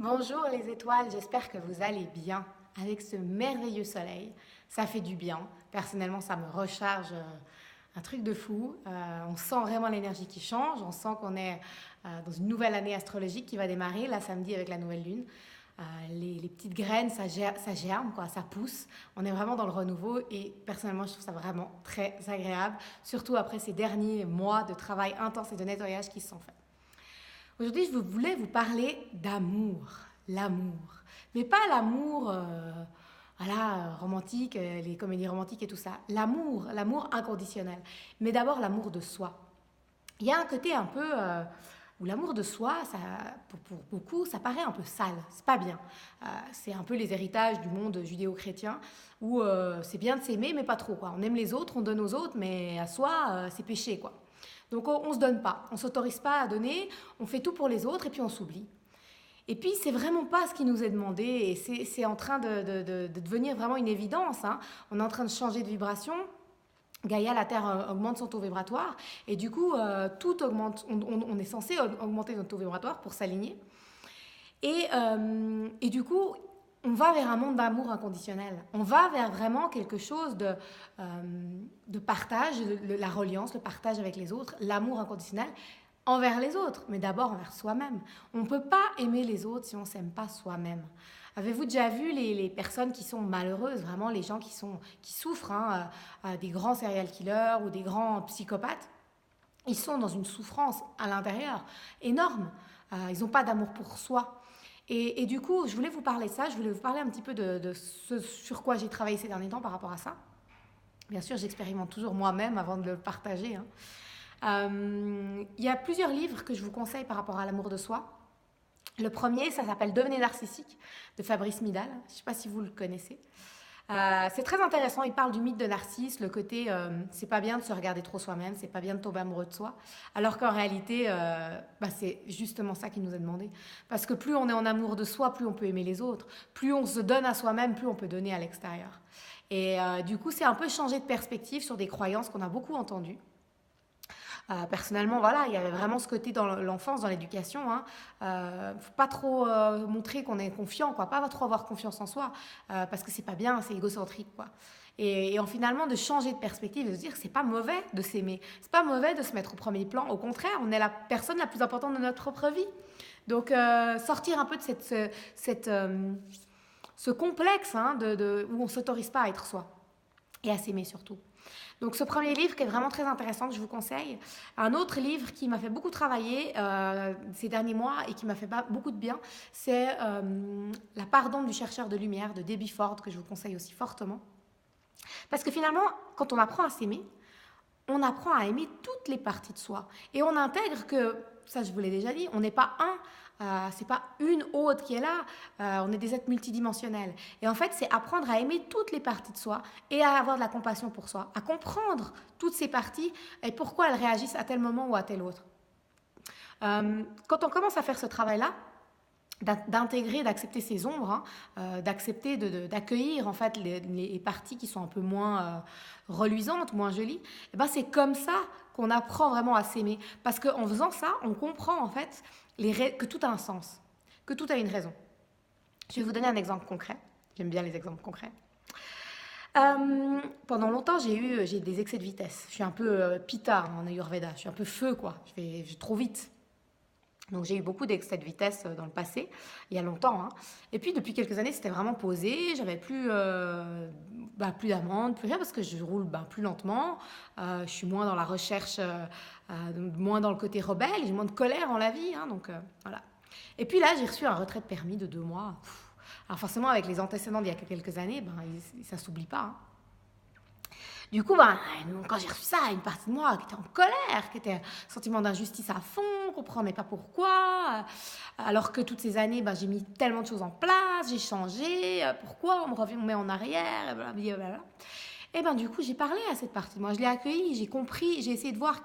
Bonjour les étoiles, j'espère que vous allez bien avec ce merveilleux soleil. Ça fait du bien. Personnellement, ça me recharge un truc de fou. On sent vraiment l'énergie qui change. On sent qu'on est dans une nouvelle année astrologique qui va démarrer, là samedi avec la nouvelle lune. Les petites graines, ça germe, quoi, ça pousse. On est vraiment dans le renouveau et personnellement, je trouve ça vraiment très agréable, surtout après ces derniers mois de travail intense et de nettoyage qui se sont faits. Aujourd'hui, je voulais vous parler d'amour, l'amour. Mais pas l'amour voilà, romantique, les comédies romantiques et tout ça. L'amour inconditionnel. Mais d'abord l'amour de soi. Il y a un côté un peu où l'amour de soi, ça, pour beaucoup, ça paraît un peu sale. C'est pas bien. C'est un peu les héritages du monde judéo-chrétien où c'est bien de s'aimer, mais pas trop, quoi. On aime les autres, on donne aux autres, mais à soi, c'est péché, quoi. Donc on se donne pas, on s'autorise pas à donner, on fait tout pour les autres et puis on s'oublie. Et puis c'est vraiment pas ce qui nous est demandé et c'est en train de devenir vraiment une évidence, hein. On est en train de changer de vibration. Gaïa, la Terre augmente son taux vibratoire et du coup tout augmente. On est censé augmenter notre taux vibratoire pour s'aligner. Et du coup, on va vers un monde d'amour inconditionnel. On va vers vraiment quelque chose de partage, la reliance, le partage avec les autres, l'amour inconditionnel envers les autres, mais d'abord envers soi-même. On ne peut pas aimer les autres si on ne s'aime pas soi-même. Avez-vous déjà vu les personnes qui sont malheureuses, vraiment les gens qui souffrent, hein, des grands serial killers ou des grands psychopathes? Ils sont dans une souffrance à l'intérieur énorme. Ils n'ont pas d'amour pour soi. Et du coup, je voulais vous parler de ça, je voulais vous parler un petit peu de ce sur quoi j'ai travaillé ces derniers temps par rapport à ça. Bien sûr, j'expérimente toujours moi-même avant de le partager, hein. Il y a plusieurs livres que je vous conseille par rapport à l'amour de soi. Le premier, ça s'appelle Devenez narcissique de Fabrice Midal. Je ne sais pas si vous le connaissez. C'est très intéressant, il parle du mythe de Narcisse, le côté c'est pas bien de se regarder trop soi-même, c'est pas bien de tomber amoureux de soi, alors qu'en réalité c'est justement ça qui nous est demandé. Parce que plus on est en amour de soi, plus on peut aimer les autres, plus on se donne à soi-même, plus on peut donner à l'extérieur. Et du coup c'est un peu changer de perspective sur des croyances qu'on a beaucoup entendues. Personnellement, voilà, il y avait vraiment ce côté dans l'enfance, dans l'éducation. Hein. Faut pas trop montrer qu'on est confiant, quoi. Pas trop avoir confiance en soi, parce que c'est pas bien, c'est égocentrique, quoi. Et finalement, de changer de perspective et de se dire que c'est pas mauvais de s'aimer, c'est pas mauvais de se mettre au premier plan. Au contraire, on est la personne la plus importante de notre propre vie. Donc, sortir un peu de ce complexe hein, où on s'autorise pas à être soi et à s'aimer surtout. Donc ce premier livre qui est vraiment très intéressant, que je vous conseille. Un autre livre qui m'a fait beaucoup travailler ces derniers mois et qui m'a fait beaucoup de bien, c'est La part d'ombre du chercheur de lumière de Debbie Ford, que je vous conseille aussi fortement. Parce que finalement, quand on apprend à s'aimer, on apprend à aimer toutes les parties de soi. Et on intègre que, ça je vous l'ai déjà dit, on n'est pas c'est pas une autre qui est là, on est des êtres multidimensionnels. Et en fait, c'est apprendre à aimer toutes les parties de soi et à avoir de la compassion pour soi, à comprendre toutes ces parties et pourquoi elles réagissent à tel moment ou à tel autre. Quand on commence à faire ce travail-là, d'intégrer, d'accepter ses ombres, hein, d'accepter, d'accueillir en fait les parties qui sont un peu moins reluisantes, moins jolies, et ben c'est comme ça qu'on apprend vraiment à s'aimer. Parce qu'en faisant ça, on comprend en fait que tout a un sens, que tout a une raison. Je vais vous donner un exemple concret. J'aime bien les exemples concrets. Pendant longtemps, j'ai des excès de vitesse. Je suis un peu pita en Ayurveda. Je suis un peu feu, quoi. Je vais trop vite. Donc j'ai eu beaucoup d'excès de vitesse dans le passé, il y a longtemps. Hein. Et puis depuis quelques années, c'était vraiment posé. J'avais plus d'amende, plus rien parce que je roule plus lentement. Je suis moins dans la recherche, moins dans le côté rebelle. J'ai moins de colère en la vie. Hein, donc voilà. Et puis là, j'ai reçu un retrait de permis de 2 mois. Alors forcément, avec les antécédents d'il y a quelques années, ça s'oublie pas. Hein. Du coup, quand j'ai reçu ça, une partie de moi qui était en colère, qui était un sentiment d'injustice à fond, on comprenait pas pourquoi, alors que toutes ces années, j'ai mis tellement de choses en place, j'ai changé, pourquoi on met en arrière, blablabla. Et du coup, j'ai parlé à cette partie de moi, je l'ai accueillie, j'ai compris, j'ai essayé de voir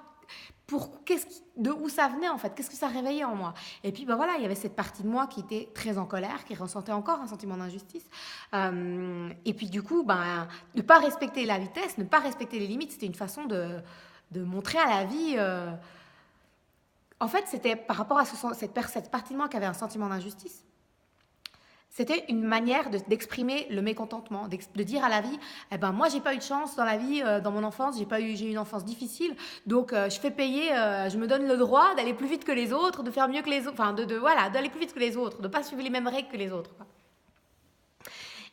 de où ça venait en fait, qu'est-ce que ça réveillait en moi. Et puis voilà, il y avait cette partie de moi qui était très en colère, qui ressentait encore un sentiment d'injustice. Et puis du coup, ne pas respecter la vitesse, ne pas respecter les limites, c'était une façon de montrer à la vie. En fait, c'était par rapport à cette partie de moi qui avait un sentiment d'injustice. C'était une manière d'exprimer le mécontentement, de dire à la vie, eh ben moi j'ai pas eu de chance dans la vie, dans mon enfance, j'ai eu une enfance difficile, donc je fais payer, je me donne le droit d'aller plus vite que les autres, de faire mieux que les autres, enfin voilà, d'aller plus vite que les autres, de pas suivre les mêmes règles que les autres, quoi.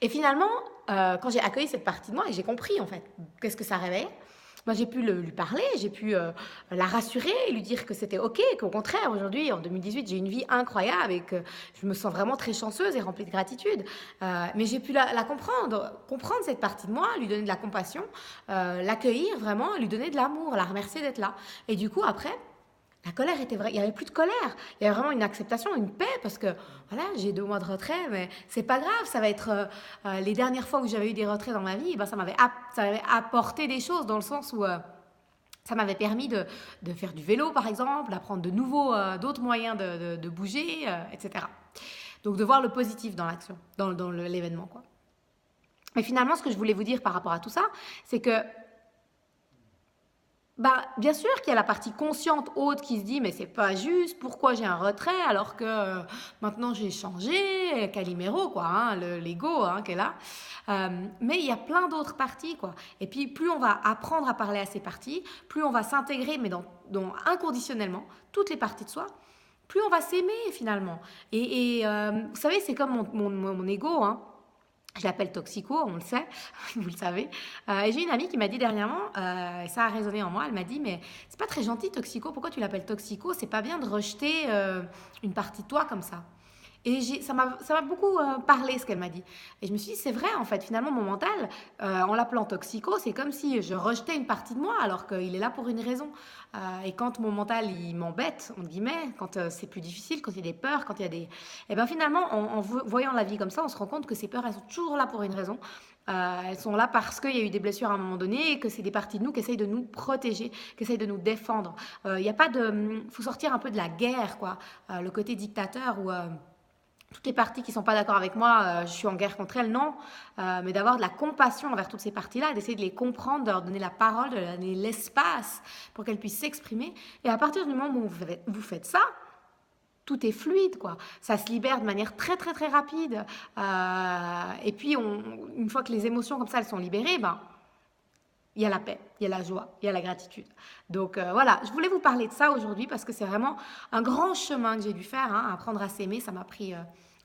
Et finalement, quand j'ai accueilli cette partie de moi et j'ai compris en fait qu'est-ce que ça réveillait, moi j'ai pu lui parler, j'ai pu la rassurer et lui dire que c'était ok, qu'au contraire aujourd'hui en 2018 j'ai une vie incroyable et que je me sens vraiment très chanceuse et remplie de gratitude. Mais j'ai pu la comprendre cette partie de moi, lui donner de la compassion, l'accueillir vraiment, lui donner de l'amour, la remercier d'être là. Et du coup après, la colère était vraie, il n'y avait plus de colère, il y avait vraiment une acceptation, une paix, parce que voilà, j'ai 2 mois de retrait, mais c'est pas grave, ça va être les dernières fois où j'avais eu des retraits dans ma vie, ben, ça m'avait apporté des choses dans le sens où ça m'avait permis de faire du vélo par exemple, d'apprendre d'autres moyens de bouger, etc. Donc de voir le positif dans l'action, dans l'événement, quoi. Mais finalement, ce que je voulais vous dire par rapport à tout ça, c'est que bah, bien sûr qu'il y a la partie consciente haute qui se dit mais c'est pas juste, pourquoi j'ai un retrait alors que maintenant j'ai changé, Calimero quoi, hein, l'ego hein, qui est là. Mais il y a plein d'autres parties quoi. Et puis plus on va apprendre à parler à ces parties, plus on va s'intégrer mais dans inconditionnellement toutes les parties de soi, plus on va s'aimer finalement. Vous savez c'est comme mon ego hein. Je l'appelle toxico, on le sait, vous le savez. Et j'ai une amie qui m'a dit dernièrement, et ça a résonné en moi, elle m'a dit, mais c'est pas très gentil toxico, pourquoi tu l'appelles toxico? C'est pas bien de rejeter une partie de toi comme ça. Et ça m'a beaucoup parlé ce qu'elle m'a dit. Et je me suis dit, c'est vrai, en fait, finalement, mon mental, en l'appelant toxico, c'est comme si je rejetais une partie de moi, alors qu'il est là pour une raison. Et quand mon mental, il m'embête, entre guillemets, quand c'est plus difficile, quand il y a des peurs, quand il y a des... Et bien finalement, voyant la vie comme ça, on se rend compte que ces peurs, elles sont toujours là pour une raison. Elles sont là parce qu'il y a eu des blessures à un moment donné et que c'est des parties de nous qui essayent de nous protéger, qui essayent de nous défendre. Il y a pas de... faut sortir un peu de la guerre, quoi. Le côté dictateur où toutes les parties qui ne sont pas d'accord avec moi, je suis en guerre contre elles, non. Mais d'avoir de la compassion envers toutes ces parties-là, d'essayer de les comprendre, de leur donner la parole, de leur donner l'espace pour qu'elles puissent s'exprimer. Et à partir du moment où vous faites ça, tout est fluide, quoi. Ça se libère de manière très, très, très rapide. Et puis, une fois que les émotions comme ça, elles sont libérées, ben, il y a la paix, il y a la joie, il y a la gratitude. Donc voilà, je voulais vous parler de ça aujourd'hui parce que c'est vraiment un grand chemin que j'ai dû faire, hein, apprendre à s'aimer. Ça m'a pris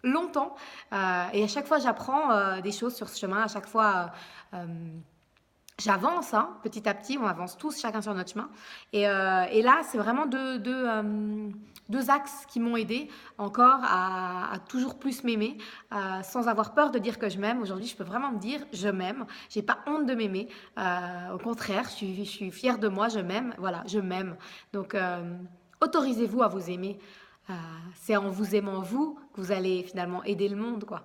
longtemps et à chaque fois j'apprends des choses sur ce chemin. À chaque fois j'avance, hein, petit à petit, on avance tous chacun sur notre chemin. Et là, c'est vraiment deux axes qui m'ont aidé encore à toujours plus m'aimer, sans avoir peur de dire que je m'aime. Aujourd'hui, je peux vraiment me dire je m'aime. J'ai pas honte de m'aimer. Au contraire, je suis fière de moi. Je m'aime. Voilà, je m'aime. Donc, autorisez-vous à vous aimer. C'est en vous aimant vous que vous allez finalement aider le monde, quoi.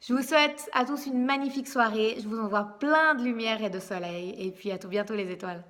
Je vous souhaite à tous une magnifique soirée. Je vous envoie plein de lumière et de soleil. Et puis à tout bientôt les étoiles.